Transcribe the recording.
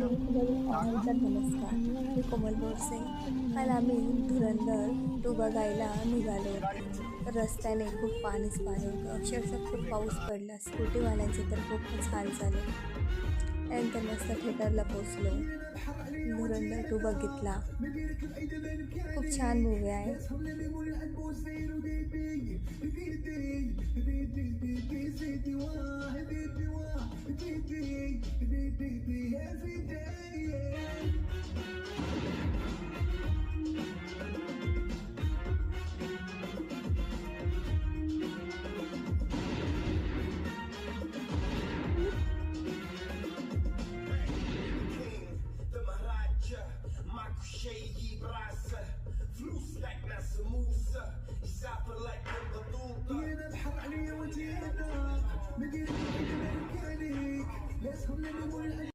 तर नमस्कार, मी कोमल बोरसे. काल आम्ही धुरंधर 2 बघायला निघालो होतो. रस्त्याने खूप पाणीच पाणी होतं. अक्षरशः खूप पाऊस पडला. स्कूटीवाल्यांचे तर खूपच हाल झाले. त्यानंतर मस्त थिएटरला पोचलो. धुरंधर 2 बघितला. खूप छान मूव्ही आहे. The Maharaja, Michael Shea, Brasa, فلوس like ناس موسى يسافر like البطوطة يا البحر علي وجهنا مدينة الأمريكاني ناس هم اللي